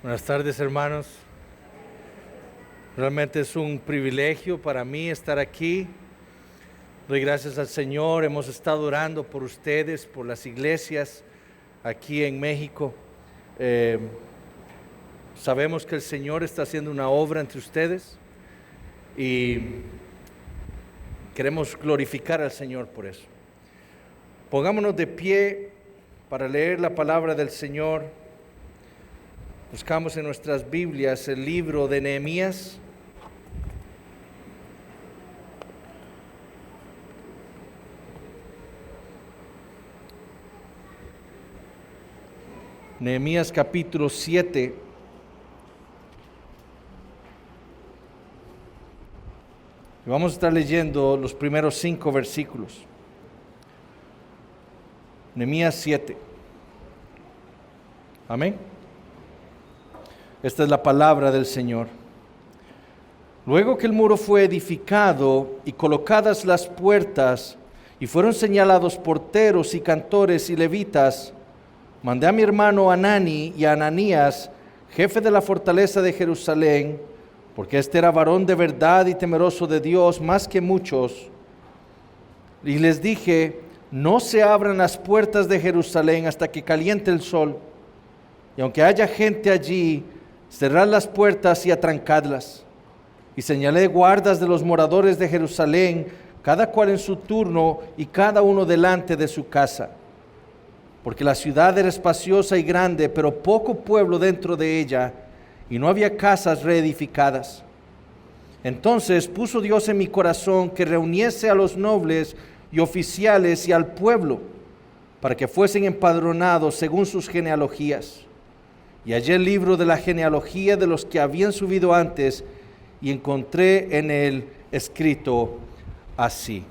Buenas tardes, hermanos. Realmente es un privilegio para mí estar aquí. Doy gracias al Señor. Hemos estado orando por ustedes, por las iglesias aquí en México. Sabemos que el Señor está haciendo una obra entre ustedes y queremos glorificar al Señor por eso. Pongámonos de pie para leer la palabra del Señor. Buscamos en nuestras Biblias el libro de Nehemías. Nehemías capítulo 7. Y vamos a estar leyendo los primeros 5 versículos. Nehemías 7. Amén. Esta es la palabra del Señor. Luego que el muro fue edificado y colocadas las puertas y fueron señalados porteros y cantores y levitas, mandé a mi hermano Hanani y a Ananías, jefe de la fortaleza de Jerusalén, porque este era varón de verdad y temeroso de Dios más que muchos, y les dije: no se abran las puertas de Jerusalén hasta que caliente el sol, y aunque haya gente allí, cerrad las puertas y atrancadlas. Y señalé guardas de los moradores de Jerusalén, cada cual en su turno y cada uno delante de su casa. Porque la ciudad era espaciosa y grande, pero poco pueblo dentro de ella, y no había casas reedificadas. Entonces puso Dios en mi corazón que reuniese a los nobles y oficiales y al pueblo, para que fuesen empadronados según sus genealogías. Y hallé el libro de la genealogía de los que habían subido antes, y encontré en él escrito así.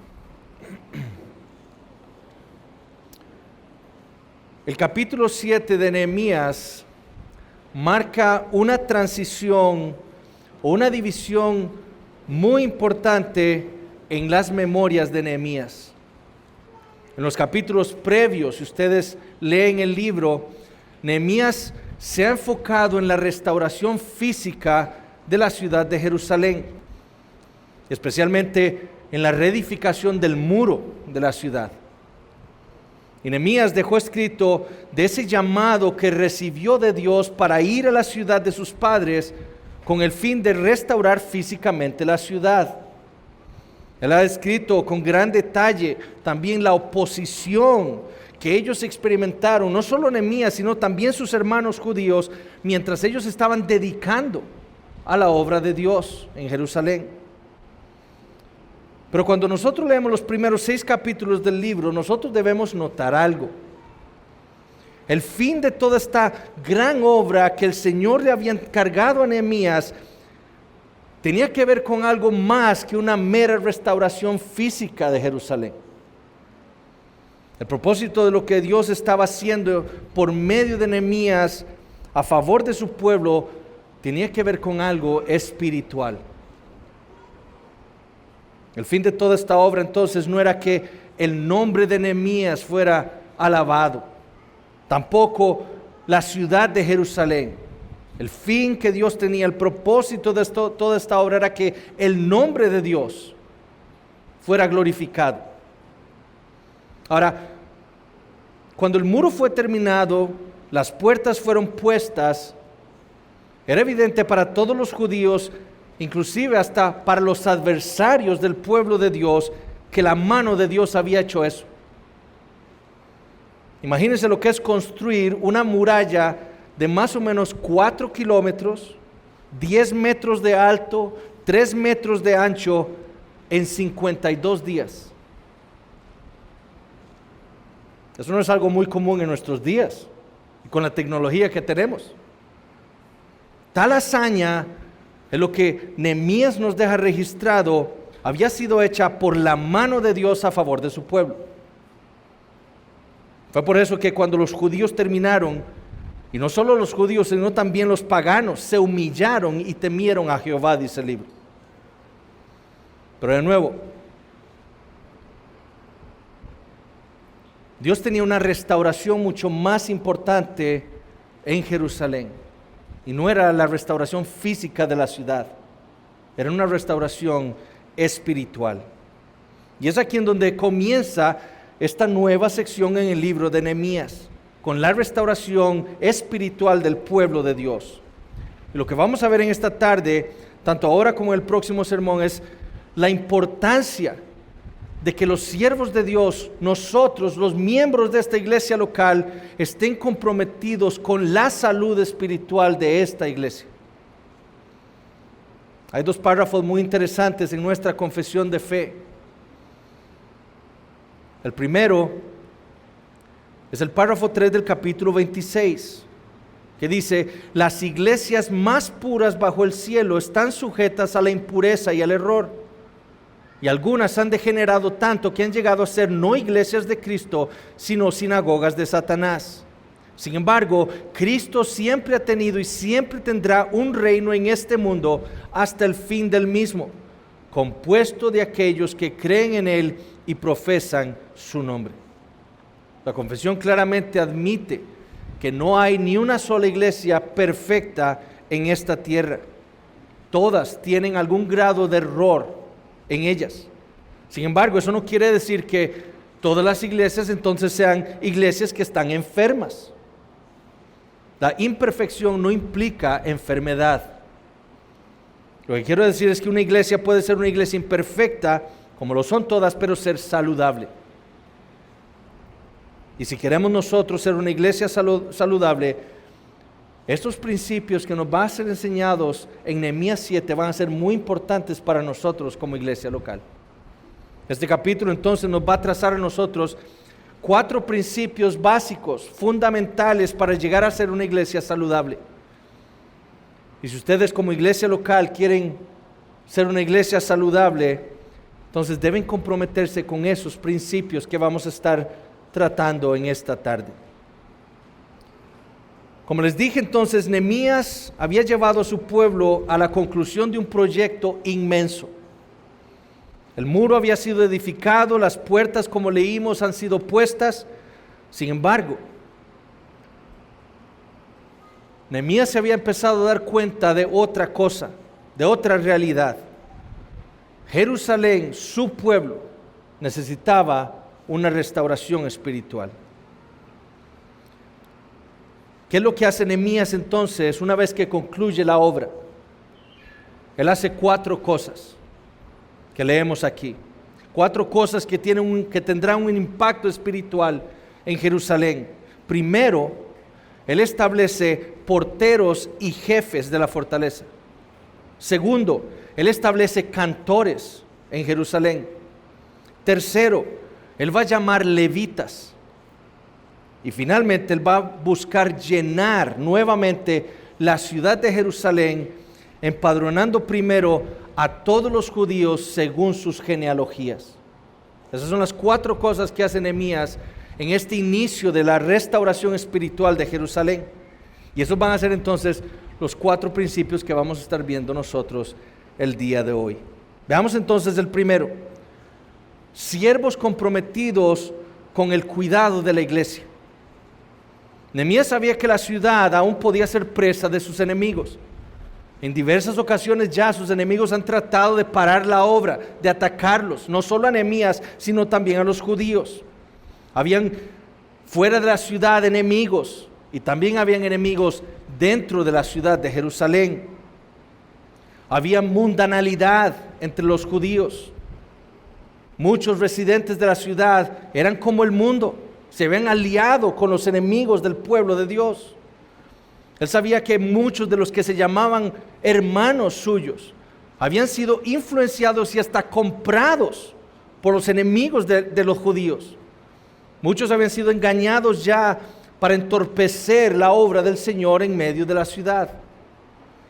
El capítulo 7 de Nehemías marca una transición o una división muy importante en las memorias de Nehemías. En los capítulos previos, si ustedes leen el libro, Nehemías se ha enfocado en la restauración física de la ciudad de Jerusalén, especialmente en la reedificación del muro de la ciudad. Y Nehemías dejó escrito de ese llamado que recibió de Dios para ir a la ciudad de sus padres con el fin de restaurar físicamente la ciudad. Él ha escrito con gran detalle también la oposición que ellos experimentaron, no solo Nehemías, sino también sus hermanos judíos, mientras ellos estaban dedicando a la obra de Dios en Jerusalén. Pero cuando nosotros leemos los primeros 6 capítulos del libro, nosotros debemos notar algo. El fin de toda esta gran obra que el Señor le había encargado a Nehemías tenía que ver con algo más que una mera restauración física de Jerusalén. El propósito de lo que Dios estaba haciendo por medio de Nehemías a favor de su pueblo tenía que ver con algo espiritual. El fin de toda esta obra entonces no era que el nombre de Nehemías fuera alabado, tampoco la ciudad de Jerusalén. El fin que Dios tenía, el propósito de toda esta obra era que el nombre de Dios fuera glorificado. Ahora, cuando el muro fue terminado, las puertas fueron puestas, era evidente para todos los judíos, inclusive hasta para los adversarios del pueblo de Dios, que la mano de Dios había hecho eso. Imagínense lo que es construir una muralla de más o menos 4 kilómetros, 10 metros de alto, 3 metros de ancho, en 52 días. Eso no es algo muy común en nuestros días, con la tecnología que tenemos. Tal hazaña es lo que Nehemías nos deja registrado, había sido hecha por la mano de Dios a favor de su pueblo. Fue por eso que cuando los judíos terminaron, y no solo los judíos, sino también los paganos, se humillaron y temieron a Jehová, dice el libro. Pero de nuevo, Dios tenía una restauración mucho más importante en Jerusalén. Y no era la restauración física de la ciudad, era una restauración espiritual. Y es aquí en donde comienza esta nueva sección en el libro de Nehemías, con la restauración espiritual del pueblo de Dios. Y lo que vamos a ver en esta tarde, tanto ahora como en el próximo sermón, es la importancia de que los siervos de Dios, nosotros, los miembros de esta iglesia local, estén comprometidos con la salud espiritual de esta iglesia. Hay dos párrafos muy interesantes en nuestra confesión de fe. El primero es el párrafo 3 del capítulo 26, que dice: las iglesias más puras bajo el cielo están sujetas a la impureza y al error, y algunas han degenerado tanto que han llegado a ser no iglesias de Cristo, sino sinagogas de Satanás. Sin embargo, Cristo siempre ha tenido y siempre tendrá un reino en este mundo hasta el fin del mismo, compuesto de aquellos que creen en Él y profesan su nombre. La confesión claramente admite que no hay ni una sola iglesia perfecta en esta tierra. Todas tienen algún grado de error en ellas. Sin embargo, eso no quiere decir que todas las iglesias entonces sean iglesias que están enfermas. La imperfección no implica enfermedad. Lo que quiero decir es que una iglesia puede ser una iglesia imperfecta, como lo son todas, pero ser saludable. Y si queremos nosotros ser una iglesia saludable, estos principios que nos van a ser enseñados en Nehemías 7 van a ser muy importantes para nosotros como iglesia local. Este capítulo entonces nos va a trazar a nosotros 4 principios básicos, fundamentales para llegar a ser una iglesia saludable. Y si ustedes como iglesia local quieren ser una iglesia saludable, entonces deben comprometerse con esos principios que vamos a estar tratando en esta tarde. Como les dije entonces, Nehemías había llevado a su pueblo a la conclusión de un proyecto inmenso. El muro había sido edificado, las puertas, como leímos, han sido puestas. Sin embargo, Nehemías se había empezado a dar cuenta de otra cosa, de otra realidad. Jerusalén, su pueblo, necesitaba una restauración espiritual. ¿Qué es lo que hace Nehemías entonces una vez que concluye la obra? Él hace 4 cosas que leemos aquí. 4 cosas que tendrán un impacto espiritual en Jerusalén. Primero, él establece porteros y jefes de la fortaleza. Segundo, él establece cantores en Jerusalén. Tercero, él va a llamar levitas. Y finalmente él va a buscar llenar nuevamente la ciudad de Jerusalén, empadronando primero a todos los judíos según sus genealogías. Esas son las 4 cosas que hace Nehemías en este inicio de la restauración espiritual de Jerusalén. Y esos van a ser entonces los 4 principios que vamos a estar viendo nosotros el día de hoy. Veamos entonces el primero: siervos comprometidos con el cuidado de la iglesia. Nehemías sabía que la ciudad aún podía ser presa de sus enemigos. En diversas ocasiones ya sus enemigos han tratado de parar la obra, de atacarlos, no solo a Nehemías, sino también a los judíos. Habían fuera de la ciudad enemigos, y también habían enemigos dentro de la ciudad de Jerusalén. Había mundanalidad entre los judíos. Muchos residentes de la ciudad eran como el mundo, se habían aliado con los enemigos del pueblo de Dios. Él sabía que muchos de los que se llamaban hermanos suyos habían sido influenciados y hasta comprados por los enemigos de los judíos. Muchos habían sido engañados ya para entorpecer la obra del Señor en medio de la ciudad.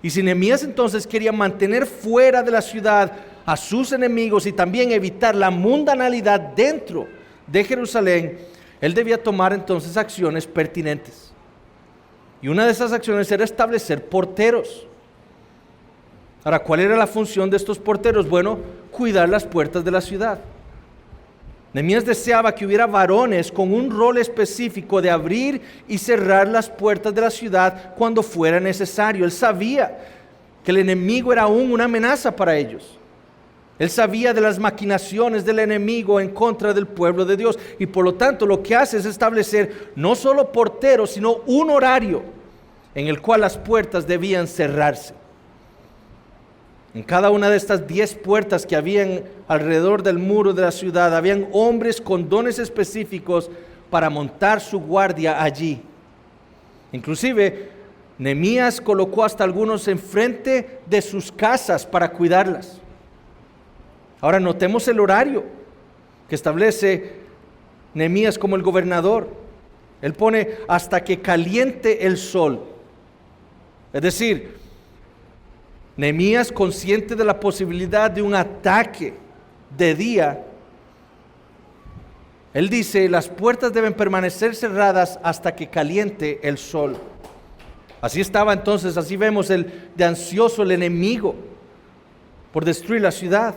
Y si Nehemías entonces quería mantener fuera de la ciudad a sus enemigos y también evitar la mundanalidad dentro de Jerusalén, él debía tomar entonces acciones pertinentes. Y una de esas acciones era establecer porteros. Ahora, ¿cuál era la función de estos porteros? Bueno, cuidar las puertas de la ciudad. Nehemías deseaba que hubiera varones con un rol específico de abrir y cerrar las puertas de la ciudad cuando fuera necesario. Él sabía que el enemigo era aún una amenaza para ellos. Él sabía de las maquinaciones del enemigo en contra del pueblo de Dios, y por lo tanto lo que hace es establecer no solo porteros, sino un horario en el cual las puertas debían cerrarse. En cada una de estas 10 puertas que habían alrededor del muro de la ciudad, habían hombres con dones específicos para montar su guardia allí. Inclusive, Nehemías colocó hasta algunos enfrente de sus casas para cuidarlas. Ahora notemos el horario que establece Nehemías como el gobernador. Él pone hasta que caliente el sol. Es decir, Nehemías, consciente de la posibilidad de un ataque de día, él dice: las puertas deben permanecer cerradas hasta que caliente el sol. Así estaba entonces, así vemos de ansioso el enemigo por destruir la ciudad.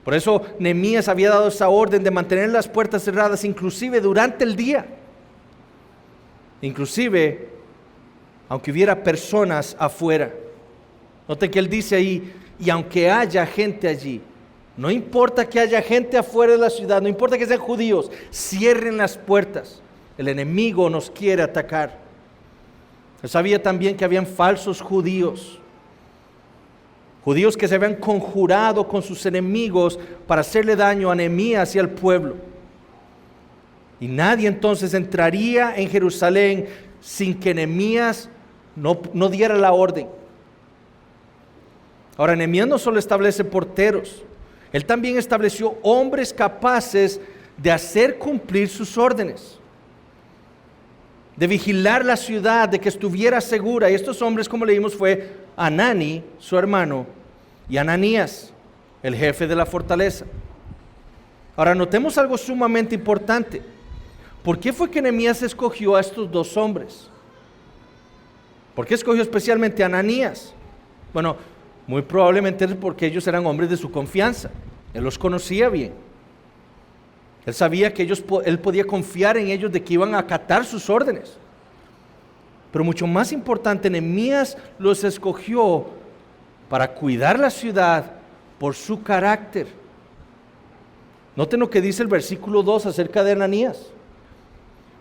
Por eso Nehemías había dado esa orden de mantener las puertas cerradas inclusive durante el día. Inclusive aunque hubiera personas afuera. Noten que él dice ahí: y aunque haya gente allí. No importa que haya gente afuera de la ciudad, no importa que sean judíos, cierren las puertas. El enemigo nos quiere atacar. Él sabía también que habían falsos judíos. Judíos que se habían conjurado con sus enemigos para hacerle daño a Nehemías y al pueblo. Y nadie entonces entraría en Jerusalén sin que Nehemías no diera la orden. Ahora, Nehemías no solo establece porteros, él también estableció hombres capaces de hacer cumplir sus órdenes, de vigilar la ciudad, de que estuviera segura. Y estos hombres, como leímos, fue Hanani, su hermano, y Ananías, el jefe de la fortaleza. Ahora, notemos algo sumamente importante. ¿Por qué fue que Nehemías escogió a estos dos hombres? ¿Por qué escogió especialmente a Ananías? Bueno, muy probablemente es porque ellos eran hombres de su confianza. Él los conocía bien. Él sabía que él podía confiar en ellos de que iban a acatar sus órdenes. Pero mucho más importante, Nehemías los escogió para cuidar la ciudad por su carácter. Noten lo que dice el versículo 2 acerca de Ananías.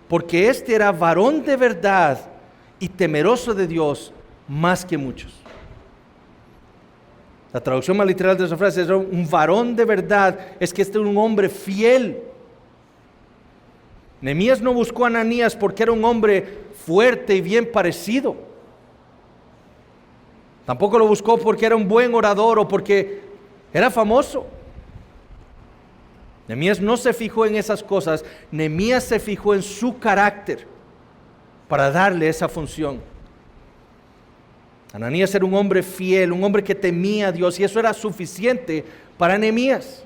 Porque este era varón de verdad y temeroso de Dios más que muchos. La traducción más literal de esa frase es un varón de verdad, es que este es un hombre fiel. Nehemías no buscó a Ananías porque era un hombre fuerte y bien parecido. Tampoco lo buscó porque era un buen orador o porque era famoso. Nehemías no se fijó en esas cosas. Nehemías se fijó en su carácter para darle esa función. Ananías era un hombre fiel, un hombre que temía a Dios, y eso era suficiente para Nehemías.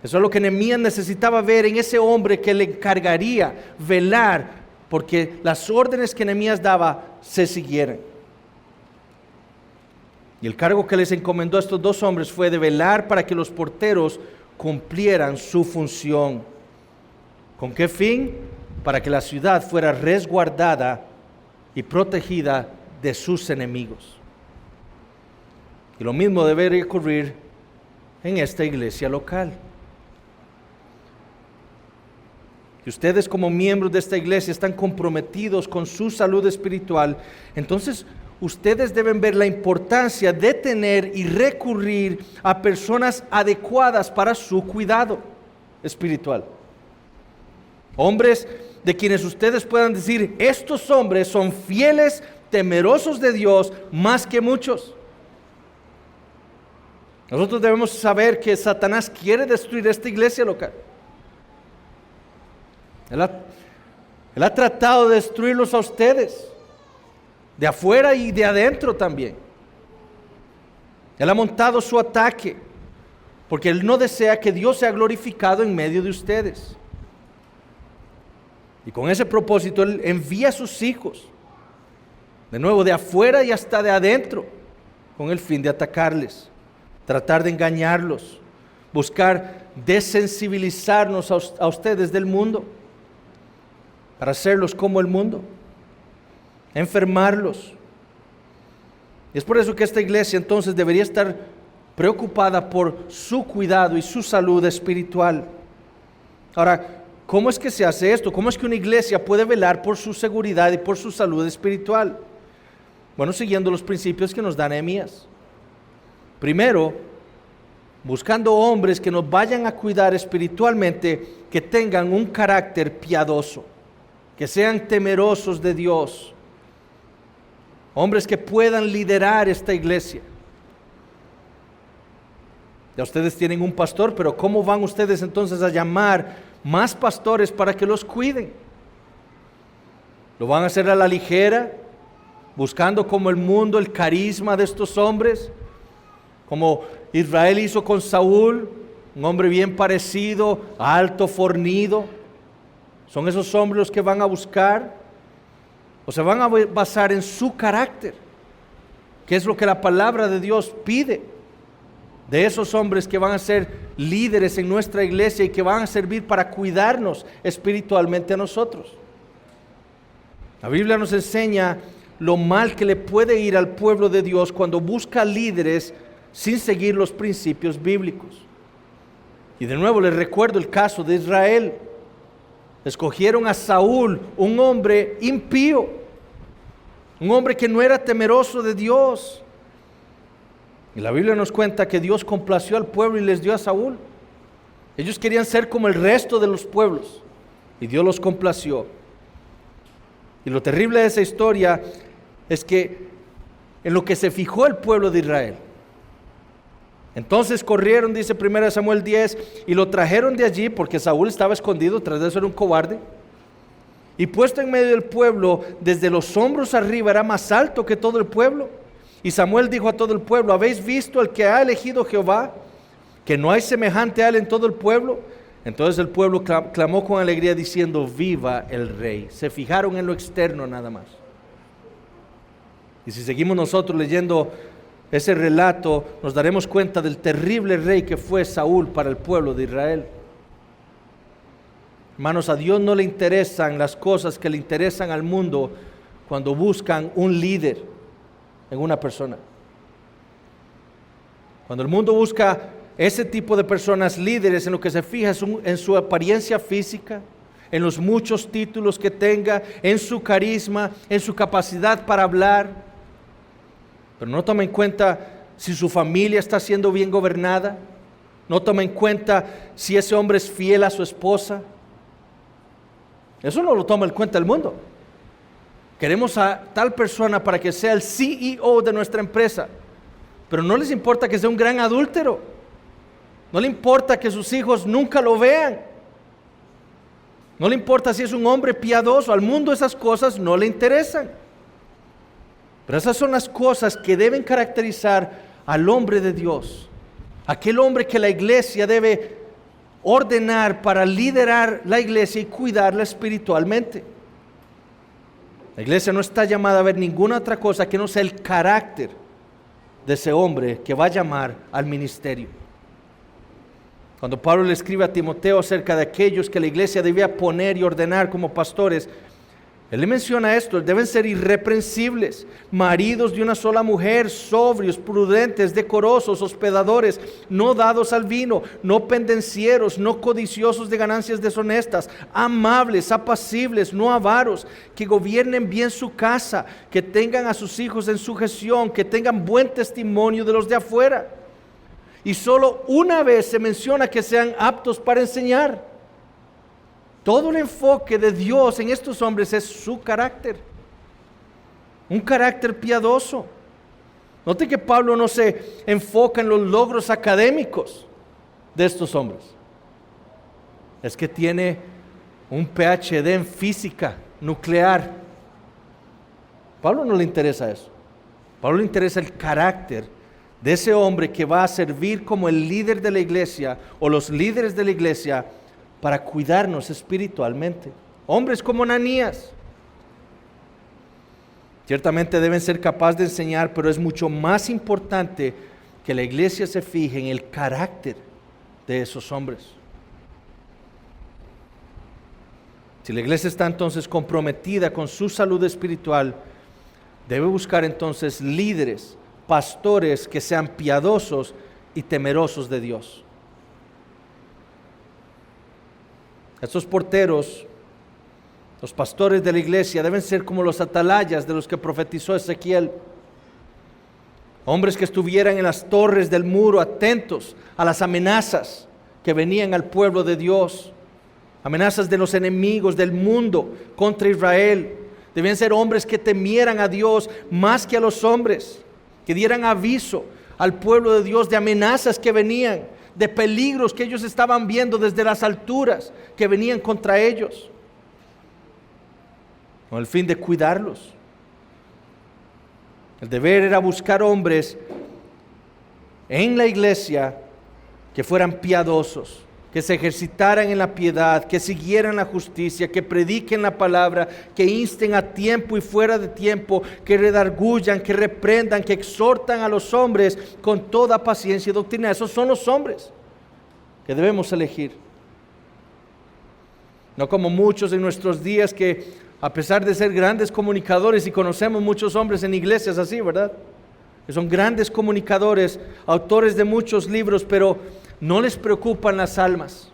Eso es lo que Nehemías necesitaba ver en ese hombre que le encargaría velar porque las órdenes que Nehemías daba se siguieran. Y el cargo que les encomendó a estos dos hombres fue de velar para que los porteros cumplieran su función. ¿Con qué fin? Para que la ciudad fuera resguardada y protegida de sus enemigos. Y lo mismo debería ocurrir en esta iglesia local. Que ustedes como miembros de esta iglesia están comprometidos con su salud espiritual, entonces ustedes deben ver la importancia de tener y recurrir a personas adecuadas para su cuidado espiritual. Hombres de quienes ustedes puedan decir: estos hombres son fieles, temerosos de Dios más que muchos. Nosotros debemos saber que Satanás quiere destruir esta iglesia local. Él ha tratado de destruirlos a ustedes, de afuera y de adentro también. Él ha montado su ataque, porque Él no desea que Dios sea glorificado en medio de ustedes. Y con ese propósito Él envía a sus hijos, de nuevo de afuera y hasta de adentro, con el fin de atacarles, tratar de engañarlos, buscar desensibilizarnos a ustedes del mundo, para hacerlos como el mundo, enfermarlos. Y es por eso que esta iglesia entonces debería estar preocupada por su cuidado y su salud espiritual. Ahora, ¿cómo es que se hace esto? ¿Cómo es que una iglesia puede velar por su seguridad y por su salud espiritual? Bueno, siguiendo los principios que nos da Nehemías. Primero, buscando hombres que nos vayan a cuidar espiritualmente, que tengan un carácter piadoso, que sean temerosos de Dios. Hombres que puedan liderar esta iglesia. Ya ustedes tienen un pastor, pero ¿cómo van ustedes entonces a llamar más pastores para que los cuiden? ¿Lo van a hacer a la ligera, buscando como el mundo el carisma de estos hombres? Como Israel hizo con Saúl, un hombre bien parecido, alto, fornido. ¿Son esos hombres los que van a buscar? ¿O se van a basar en su carácter? ¿Qué es lo que la palabra de Dios pide de esos hombres que van a ser líderes en nuestra iglesia y que van a servir para cuidarnos espiritualmente a nosotros? La Biblia nos enseña lo mal que le puede ir al pueblo de Dios cuando busca líderes sin seguir los principios bíblicos. Y de nuevo les recuerdo el caso de Israel. Escogieron a Saúl, un hombre impío, un hombre que no era temeroso de Dios. Y la Biblia nos cuenta que Dios complació al pueblo y les dio a Saúl. Ellos querían ser como el resto de los pueblos y Dios los complació. Y lo terrible de esa historia es que en lo que se fijó el pueblo de Israel. Entonces corrieron, dice 1 Samuel 10, y lo trajeron de allí porque Saúl estaba escondido, tras de eso era un cobarde. Y puesto en medio del pueblo, desde los hombros arriba, era más alto que todo el pueblo. Y Samuel dijo a todo el pueblo: ¿habéis visto al que ha elegido Jehová? Que no hay semejante a él en todo el pueblo. Entonces el pueblo clamó con alegría diciendo: viva el rey. Se fijaron en lo externo nada más. Y si seguimos nosotros leyendo ese relato, nos daremos cuenta del terrible rey que fue Saúl para el pueblo de Israel. Hermanos, a Dios no le interesan las cosas que le interesan al mundo cuando buscan un líder en una persona. Cuando el mundo busca ese tipo de personas líderes, en lo que se fija es en su apariencia física, en los muchos títulos que tenga, en su carisma, en su capacidad para hablar. Pero no toma en cuenta si su familia está siendo bien gobernada. No toma en cuenta si ese hombre es fiel a su esposa. Eso no lo toma en cuenta el mundo. Queremos a tal persona para que sea el CEO de nuestra empresa, pero no les importa que sea un gran adúltero. No le importa que sus hijos nunca lo vean. No le importa si es un hombre piadoso. Al mundo esas cosas no le interesan. Pero esas son las cosas que deben caracterizar al hombre de Dios. Aquel hombre que la iglesia debe ordenar para liderar la iglesia y cuidarla espiritualmente. La iglesia no está llamada a ver ninguna otra cosa que no sea el carácter de ese hombre que va a llamar al ministerio. Cuando Pablo le escribe a Timoteo acerca de aquellos que la iglesia debía poner y ordenar como pastores, él le menciona esto: deben ser irreprensibles, maridos de una sola mujer, sobrios, prudentes, decorosos, hospedadores, no dados al vino, no pendencieros, no codiciosos de ganancias deshonestas, amables, apacibles, no avaros, que gobiernen bien su casa, que tengan a sus hijos en sujeción, que tengan buen testimonio de los de afuera. Y solo una vez se menciona que sean aptos para enseñar. Todo el enfoque de Dios en estos hombres es su carácter, un carácter piadoso. Note que Pablo no se enfoca en los logros académicos de estos hombres. Es que tiene un PhD en física nuclear. Pablo no le interesa eso. Pablo le interesa el carácter de ese hombre que va a servir como el líder de la iglesia o los líderes de la iglesia para cuidarnos espiritualmente. Hombres como Ananías. Ciertamente deben ser capaces de enseñar, pero es mucho más importante que la iglesia se fije en el carácter de esos hombres. Si la iglesia está entonces comprometida con su salud espiritual, debe buscar entonces líderes, pastores que sean piadosos y temerosos de Dios. Estos porteros, los pastores de la iglesia, deben ser como los atalayas de los que profetizó Ezequiel. Hombres que estuvieran en las torres del muro, atentos a las amenazas que venían al pueblo de Dios, amenazas de los enemigos del mundo contra Israel. Debían ser hombres que temieran a Dios más que a los hombres, que dieran aviso al pueblo de Dios de amenazas que venían, de peligros que ellos estaban viendo desde las alturas que venían contra ellos, con el fin de cuidarlos. El deber era buscar hombres en la iglesia que fueran piadosos, que se ejercitaran en la piedad, que siguieran la justicia, que prediquen la palabra, que insten a tiempo y fuera de tiempo, que redargullan, que reprendan, que exhortan a los hombres con toda paciencia y doctrina. Esos son los hombres que debemos elegir. No como muchos en nuestros días que, a pesar de ser grandes comunicadores, y conocemos muchos hombres en iglesias así, ¿verdad?, que son grandes comunicadores, autores de muchos libros, pero no les preocupan las almas,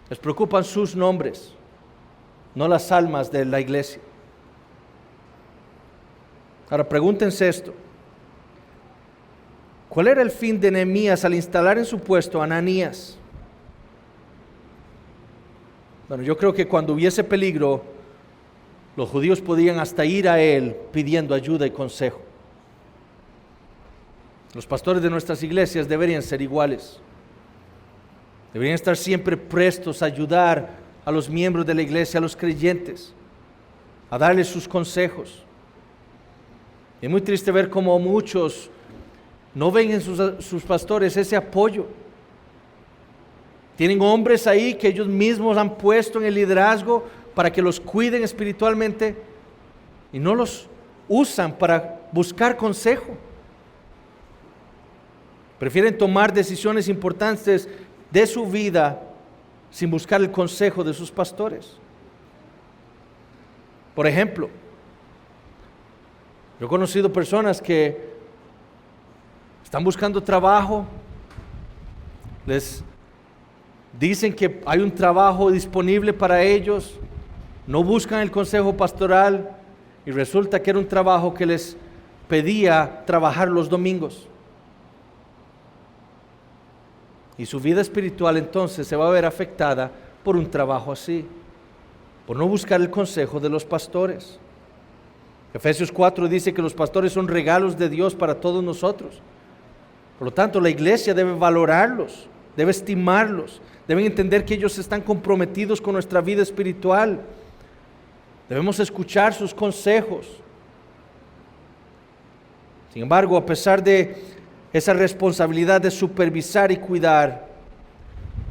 les preocupan sus nombres, no las almas de la iglesia. Ahora pregúntense esto: ¿cuál era el fin de Nehemías al instalar en su puesto a Ananías? Bueno, yo creo que cuando hubiese peligro, los judíos podían hasta ir a él pidiendo ayuda y consejo. Los pastores de nuestras iglesias deberían ser iguales. Deberían estar siempre prestos a ayudar a los miembros de la iglesia, a los creyentes, a darles sus consejos. Es muy triste ver cómo muchos no ven en sus pastores ese apoyo. Tienen hombres ahí que ellos mismos han puesto en el liderazgo para que los cuiden espiritualmente y no los usan para buscar consejo. Prefieren tomar decisiones importantes de su vida sin buscar el consejo de sus pastores. Por ejemplo, yo he conocido personas que están buscando trabajo, les dicen que hay un trabajo disponible para ellos, no buscan el consejo pastoral y resulta que era un trabajo que les pedía trabajar los domingos. Y su vida espiritual entonces se va a ver afectada por un trabajo así, por no buscar el consejo de los pastores. Efesios 4 dice que los pastores son regalos de Dios para todos nosotros. Por lo tanto, la iglesia debe valorarlos, debe estimarlos, deben entender que ellos están comprometidos con nuestra vida espiritual. Debemos escuchar sus consejos. Sin embargo, a pesar de esa responsabilidad de supervisar y cuidar,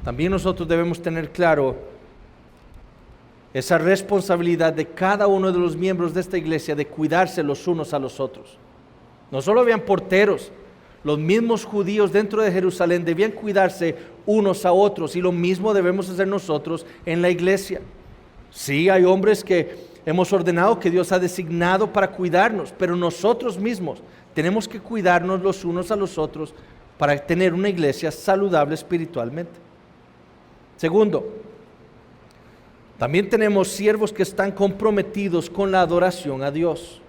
también nosotros debemos tener claro esa responsabilidad de cada uno de los miembros de esta iglesia de cuidarse los unos a los otros. No solo habían porteros, los mismos judíos dentro de Jerusalén debían cuidarse unos a otros, y lo mismo debemos hacer nosotros en la iglesia. Sí, hay hombres que hemos ordenado, que Dios ha designado para cuidarnos, pero nosotros mismos tenemos que cuidarnos los unos a los otros para tener una iglesia saludable espiritualmente. Segundo, también tenemos siervos que están comprometidos con la adoración a Dios.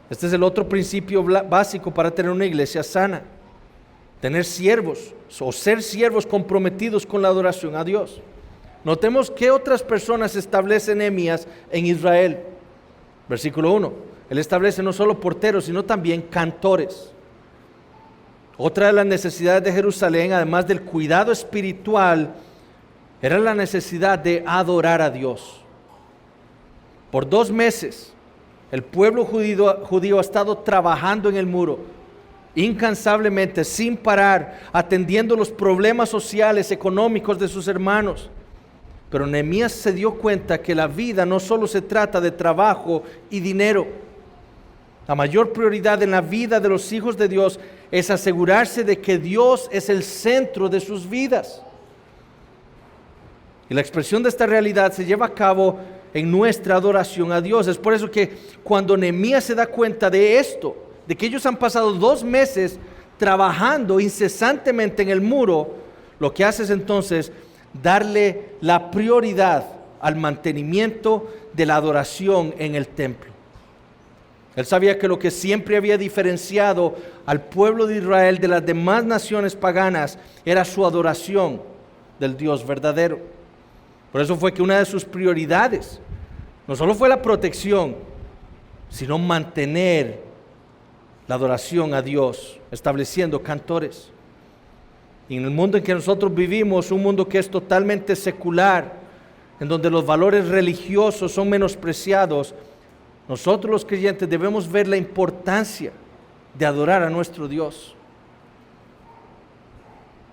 Este es el otro principio básico para tener una iglesia sana. Tener siervos o ser siervos comprometidos con la adoración a Dios. Notemos qué otras personas establece Nehemías en Israel. Versículo 1. Él establece no solo porteros, sino también cantores. Otra de las necesidades de Jerusalén, además del cuidado espiritual, era la necesidad de adorar a Dios. Por 2 meses, el pueblo judío ha estado trabajando en el muro, incansablemente, sin parar, atendiendo los problemas sociales, económicos de sus hermanos. Pero Nehemías se dio cuenta que la vida no solo se trata de trabajo y dinero. La mayor prioridad en la vida de los hijos de Dios es asegurarse de que Dios es el centro de sus vidas. Y la expresión de esta realidad se lleva a cabo en nuestra adoración a Dios. Es por eso que cuando Nehemías se da cuenta de esto, de que ellos han pasado 2 meses trabajando incesantemente en el muro, lo que hace es entonces darle la prioridad al mantenimiento de la adoración en el templo. Él sabía que lo que siempre había diferenciado al pueblo de Israel de las demás naciones paganas era su adoración del Dios verdadero. Por eso fue que una de sus prioridades no solo fue la protección, sino mantener la adoración a Dios, estableciendo cantores. Y en el mundo en que nosotros vivimos, un mundo que es totalmente secular, en donde los valores religiosos son menospreciados, nosotros los creyentes debemos ver la importancia de adorar a nuestro Dios.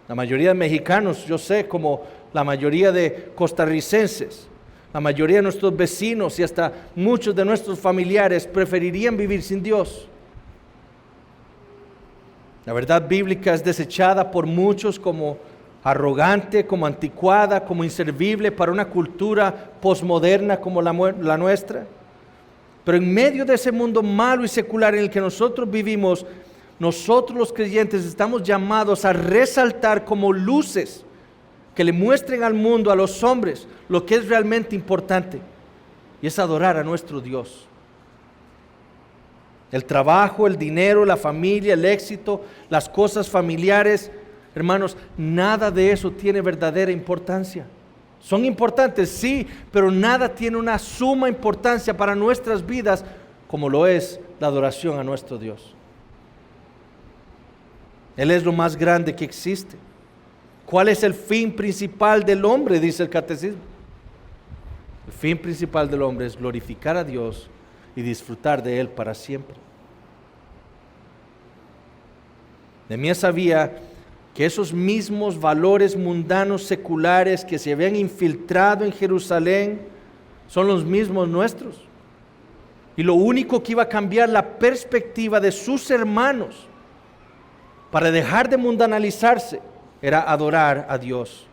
La mayoría de mexicanos, yo sé, como la mayoría de costarricenses, la mayoría de nuestros vecinos y hasta muchos de nuestros familiares preferirían vivir sin Dios. La verdad bíblica es desechada por muchos como arrogante, como anticuada, como inservible para una cultura posmoderna como la nuestra. Pero en medio de ese mundo malo y secular en el que nosotros vivimos, nosotros los creyentes estamos llamados a resaltar como luces que le muestren al mundo, a los hombres, lo que es realmente importante, y es adorar a nuestro Dios. El trabajo, el dinero, la familia, el éxito, las cosas familiares, hermanos, nada de eso tiene verdadera importancia. Son importantes, sí, pero nada tiene una suma importancia para nuestras vidas como lo es la adoración a nuestro Dios. Él es lo más grande que existe. ¿Cuál es el fin principal del hombre? Dice el catecismo. El fin principal del hombre es glorificar a Dios y disfrutar de Él para siempre. Nehemías sabía que esos mismos valores mundanos seculares que se habían infiltrado en Jerusalén son los mismos nuestros. Y lo único que iba a cambiar la perspectiva de sus hermanos para dejar de mundanalizarse era adorar a Dios.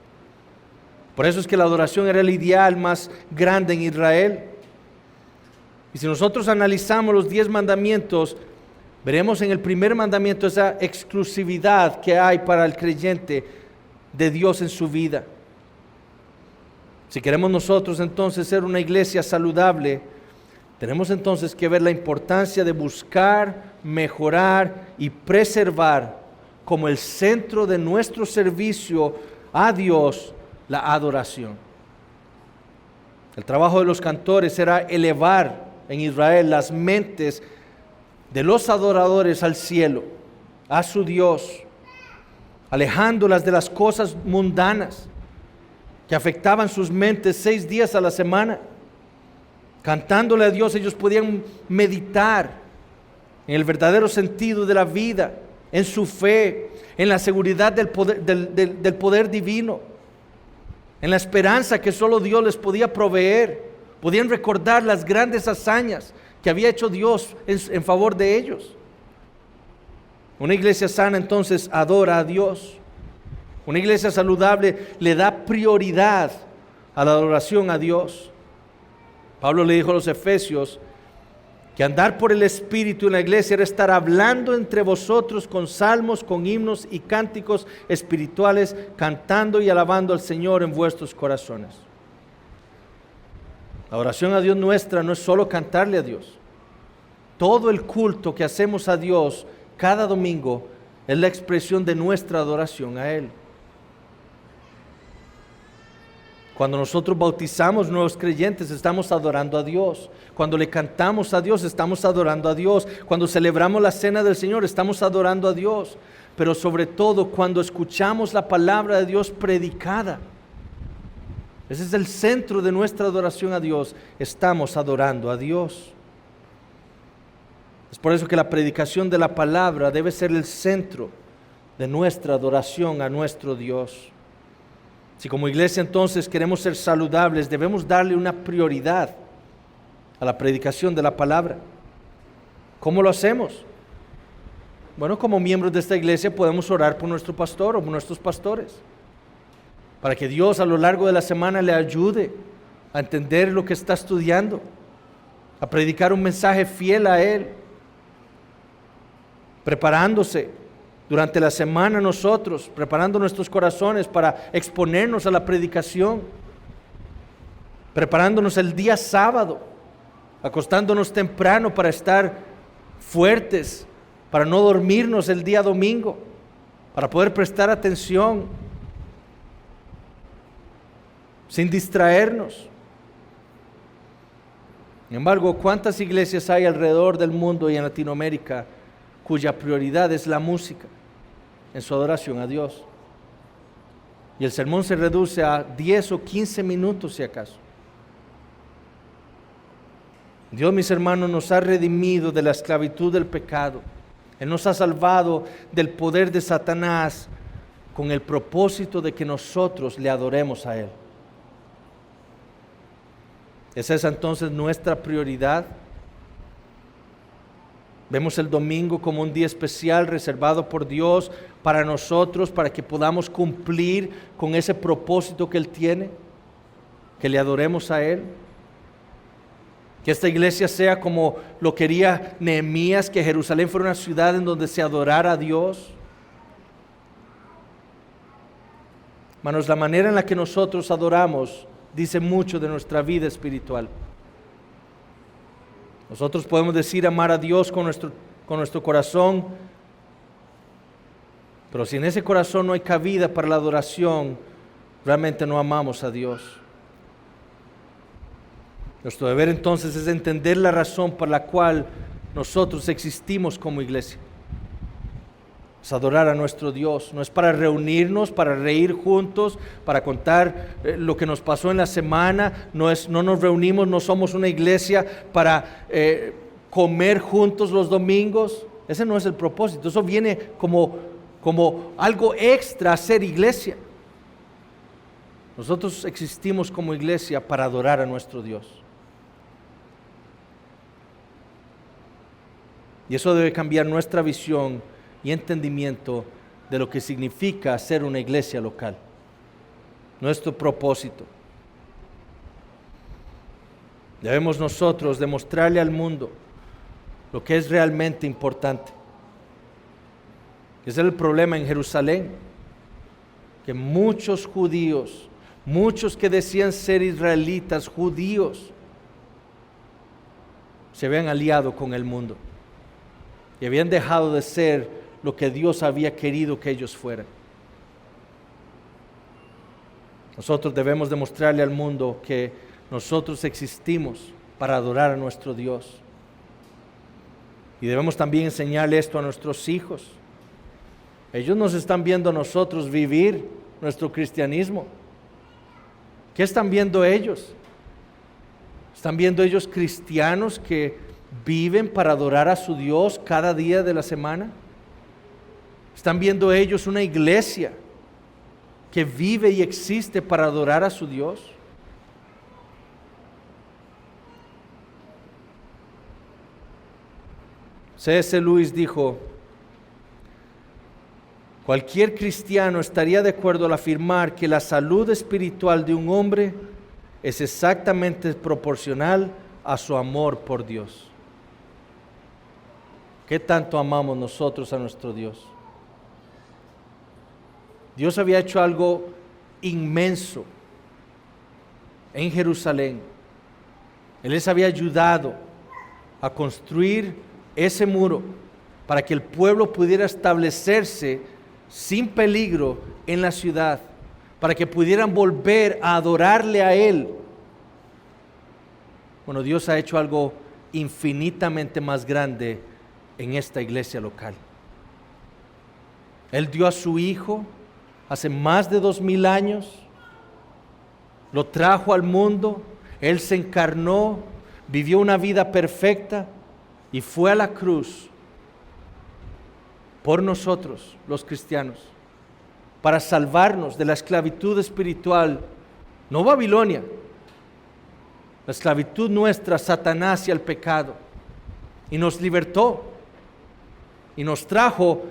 Por eso es que la adoración era el ideal más grande en Israel. Y si nosotros analizamos los 10 mandamientos, veremos en el primer mandamiento esa exclusividad que hay para el creyente de Dios en su vida. Si queremos nosotros entonces ser una iglesia saludable, tenemos entonces que ver la importancia de buscar, mejorar y preservar como el centro de nuestro servicio a Dios la adoración. El trabajo de los cantores era elevar en Israel las mentes de los adoradores al cielo, a su Dios, alejándolas de las cosas mundanas que afectaban sus mentes 6 días a la semana. Cantándole a Dios, ellos podían meditar en el verdadero sentido de la vida, en su fe, en la seguridad del poder divino, en la esperanza que solo Dios les podía proveer. Podían recordar las grandes hazañas que había hecho Dios en favor de ellos. Una iglesia sana entonces adora a Dios. Una iglesia saludable le da prioridad a la adoración a Dios. Pablo le dijo a los efesios que andar por el Espíritu en la iglesia era estar hablando entre vosotros con salmos, con himnos y cánticos espirituales, cantando y alabando al Señor en vuestros corazones. La oración a Dios nuestra no es solo cantarle a Dios. Todo el culto que hacemos a Dios cada domingo es la expresión de nuestra adoración a Él. Cuando nosotros bautizamos nuevos creyentes, estamos adorando a Dios. Cuando le cantamos a Dios, estamos adorando a Dios. Cuando celebramos la cena del Señor, estamos adorando a Dios. Pero sobre todo, cuando escuchamos la palabra de Dios predicada, ese es el centro de nuestra adoración a Dios. Estamos adorando a Dios. Es por eso que la predicación de la palabra debe ser el centro de nuestra adoración a nuestro Dios. Si como iglesia entonces queremos ser saludables, debemos darle una prioridad a la predicación de la palabra. ¿Cómo lo hacemos? Bueno, como miembros de esta iglesia podemos orar por nuestro pastor o por nuestros pastores, para que Dios a lo largo de la semana le ayude a entender lo que está estudiando, a predicar un mensaje fiel a Él, preparándose durante la semana nosotros, preparando nuestros corazones para exponernos a la predicación, preparándonos el día sábado, acostándonos temprano para estar fuertes, para no dormirnos el día domingo, para poder prestar atención, sin distraernos. Sin embargo, ¿cuántas iglesias hay alrededor del mundo y en Latinoamérica cuya prioridad es la música en su adoración a Dios? Y el sermón se reduce a 10 o 15 minutos si acaso. Dios, mis hermanos, nos ha redimido de la esclavitud del pecado. Él nos ha salvado del poder de Satanás con el propósito de que nosotros le adoremos a Él. ¿Esa es entonces nuestra prioridad? Vemos el domingo como un día especial reservado por Dios para nosotros, para que podamos cumplir con ese propósito que Él tiene, que le adoremos a Él. Que esta iglesia sea como lo quería Nehemías, que Jerusalén fuera una ciudad en donde se adorara a Dios. Hermanos, la manera en la que nosotros adoramos dice mucho de nuestra vida espiritual. Nosotros podemos decir amar a Dios con nuestro corazón, pero si en ese corazón no hay cabida para la adoración, realmente no amamos a Dios. Nuestro deber entonces es entender la razón por la cual nosotros existimos como iglesia. Es adorar a nuestro Dios, no es para reunirnos, para reír juntos, para contar lo que nos pasó en la semana, no nos reunimos, no somos una iglesia para comer juntos los domingos. Ese no es el propósito, eso viene como algo extra a ser iglesia. Nosotros existimos como iglesia para adorar a nuestro Dios. Y eso debe cambiar nuestra visión y entendimiento de lo que significa ser una iglesia local. Nuestro propósito. Debemos nosotros demostrarle al mundo lo que es realmente importante. Ese es el problema en Jerusalén, que muchos judíos, muchos que decían ser israelitas, judíos, se habían aliado con el mundo y habían dejado de ser lo que Dios había querido que ellos fueran. Nosotros debemos demostrarle al mundo que nosotros existimos para adorar a nuestro Dios. Y debemos también enseñarle esto a nuestros hijos. Ellos nos están viendo a nosotros vivir nuestro cristianismo. ¿Qué están viendo ellos? ¿Están viendo ellos cristianos que viven para adorar a su Dios cada día de la semana? ¿Están viendo ellos una iglesia que vive y existe para adorar a su Dios? C.S. Lewis dijo: cualquier cristiano estaría de acuerdo al afirmar que la salud espiritual de un hombre es exactamente proporcional a su amor por Dios. ¿Qué tanto amamos nosotros a nuestro Dios? Dios había hecho algo inmenso en Jerusalén. Él les había ayudado a construir ese muro para que el pueblo pudiera establecerse sin peligro en la ciudad, para que pudieran volver a adorarle a Él. Bueno, Dios ha hecho algo infinitamente más grande en esta iglesia local. Él dio a su Hijo hace más de 2000 años, lo trajo al mundo, Él se encarnó, vivió una vida perfecta y fue a la cruz por nosotros, los cristianos, para salvarnos de la esclavitud espiritual, no Babilonia, la esclavitud nuestra, Satanás y el pecado. y nos libertó y nos trajo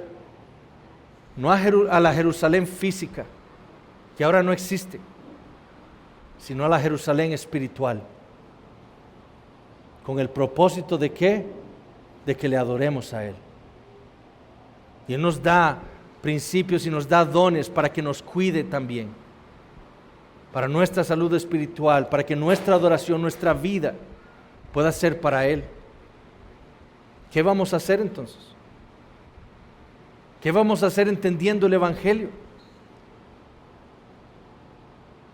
no a la Jerusalén física, que ahora no existe, sino a la Jerusalén espiritual. ¿Con el propósito de qué? De que le adoremos a Él. Y Él nos da principios y nos da dones para que nos cuide también, para nuestra salud espiritual, para que nuestra adoración, nuestra vida pueda ser para Él. ¿Qué vamos a hacer entonces? ¿Qué vamos a hacer entendiendo el Evangelio?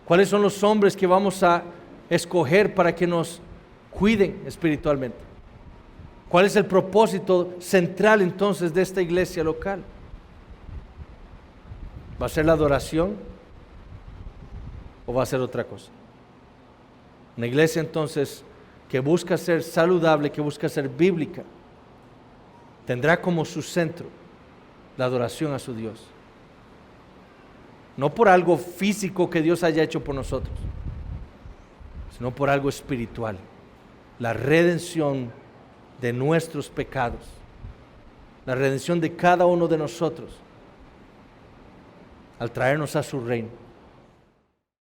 ¿Cuáles son los hombres que vamos a escoger para que nos cuiden espiritualmente? ¿Cuál es el propósito central entonces de esta iglesia local? ¿Va a ser la adoración o va a ser otra cosa? Una iglesia entonces que busca ser saludable, que busca ser bíblica, tendrá como su centro la adoración a su Dios. No por algo físico que Dios haya hecho por nosotros, sino por algo espiritual. La redención de nuestros pecados, la redención de cada uno de nosotros, al traernos a su reino.